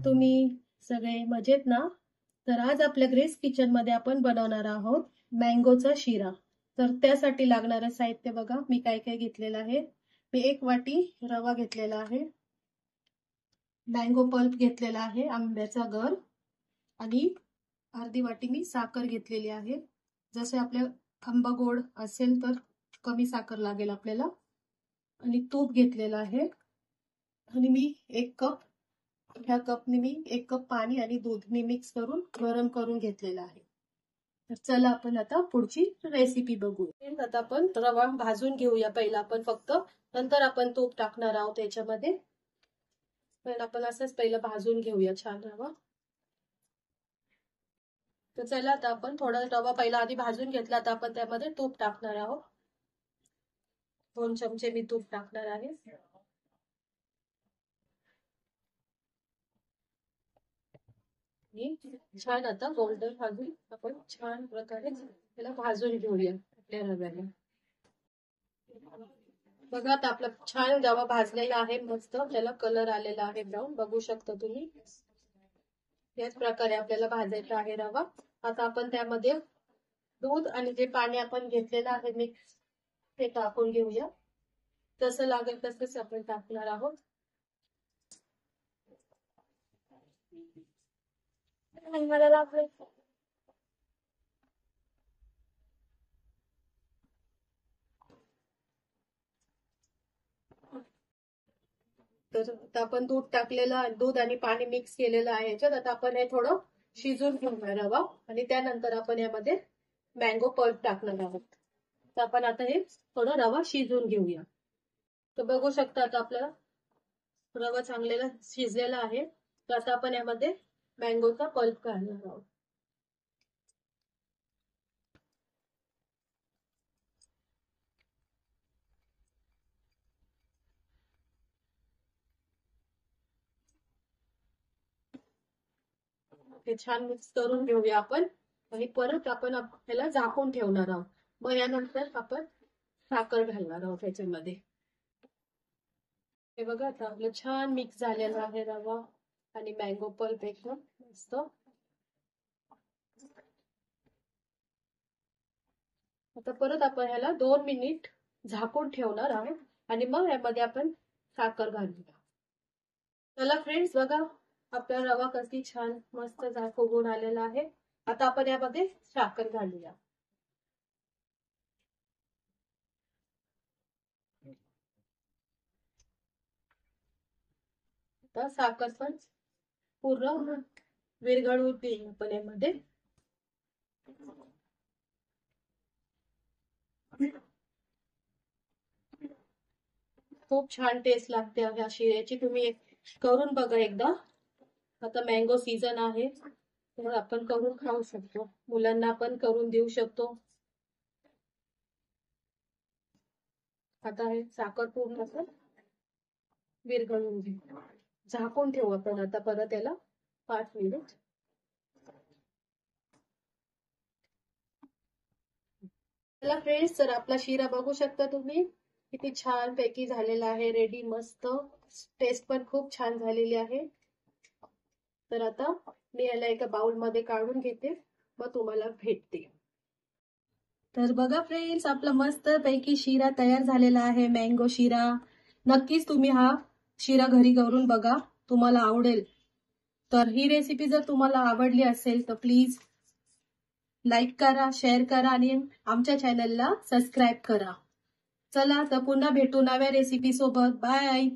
तुम्ही सगळे मजेत ना? तर आज आपल्या ग्रेस किचन मध्ये आपण बनवणार आहोत मँगोचा शिरा. तर त्यासाठी लागणारं साहित्य बघा, मी काय काय घेतलेलं आहे. मी 1 वाटी रवा घेतलेला आहे, मँगो पल्प घेतलेला आहे, आंब्याचा गर, आणि अर्धी वाटी मी साखर घेतलेली आहे. जसे आपल्या आंबा गोड असेल तर कमी साखर लागेल आपल्याला. आणि तूप घेतलेलं आहे, आणि मी 1 कप, ह्या कपने मी 1 कप पाणी आणि दूध मी मिक्स करून गरम करून घेतलेलं आहे. तर चला आपण आता पुढची रेसिपी बघू. आता आपण रवा भाजून घेऊया पहिला आपण फक्त, नंतर आपण तूप टाकणार आहोत त्याच्यामध्ये. पण आपण असंच पहिलं भाजून घेऊया छान रवा. तर चला आता आपण थोडा रवा पहिला आधी भाजून घेतला, आता आपण त्यामध्ये तूप टाकणार आहोत. 2 चमचे मी तूप टाकणार आहे. छान आता गोल्डन भाजून आपण छान प्रकारे त्याला भाजून घेऊया आपल्या रव्याला. बघा आता आपला छान रवा भाजलेला आहे, मस्त त्याला कलर आलेला आहे ब्राऊन, बघू शकता तुम्ही. याच प्रकारे आपल्याला भाजायचा आहे रवा. आता आपण त्यामध्ये दूध आणि जे पाणी आपण घेतलेलं आहे मिक्स ते टाकून घेऊया. जसं लागेल तसंच आपण टाकणार आहोत. मला लागलं तर आता आपण दूध टाकलेलं, दूध आणि पाणी मिक्स केलेलं आहे याच्यात. आता आपण हे थोडं शिजून घेऊया रवा, आणि त्यानंतर आपण यामध्ये मँगो पल्प टाकणार आहोत. तर आपण आता हे थोडं रवा शिजून घेऊया. तर बघू शकता आता आपल्याला रवा चांगलेला शिजलेला आहे. तर आता आपण यामध्ये मँगोचा पल्प घालणार आहोत. हे छान मिक्स करून घेऊया आपण, आणि परत आपण ह्याला झाकून ठेवणार आहोत. मग यानंतर आपण साखर घालणार आहोत ह्याच्यामध्ये. हे बघा आता आपलं छान मिक्स झालेलं आहे रवा आणि मँगो पल्प एकदम मस्त. आता परत आपण ह्याला 2 मिनिट झाकून ठेवणार आहोत, आणि मग यामध्ये आपण साखर घालूया. चला फ्रेंड्स, बघा आपला रवा कशी छान मस्त फुगून आलेला आहे. आता आपण यामध्ये साखर घालूया. आता साखर पण पूर्ण विरघळून देऊ आपण यामध्ये. खूप छान टेस्ट लागते ह्या शिऱ्याची, तुम्ही करून बघा एकदा. आता मँगो सीझन आहे तर आपण करून खाऊ शकतो, मुलांना पण करून देऊ शकतो. आता हे साखर पूर्ण असं विरघळून घेऊ, झाकून ठेवू आपण आता परत याला 5 मिनिट. चला फ्रेंड्स, तर आपला शिरा बघू शकता तुम्ही किती छान पैकी झालेला आहे, रेडी मस्त. टेस्ट पण खूप छान झालेली आहे. तर आता मी याला एका बाउल मध्ये काढून घेते, मग तुम्हाला भेटते. तर बघा फ्रेंड्स, आपला मस्त पैकी शिरा तयार झालेला आहे, मँगो शिरा. नक्कीच तुम्ही हा शिरा घरी करून बघा, तुम्हाला आवडेल. तर ही रेसिपी जर तुम्हाला आवडली असेल तर प्लीज लाईक करा, शेअर करा, आणि आमच्या चॅनलला सबस्क्राईब करा. चला तर पुन्हा भेटू नव्या रेसिपी सोबत. बाय.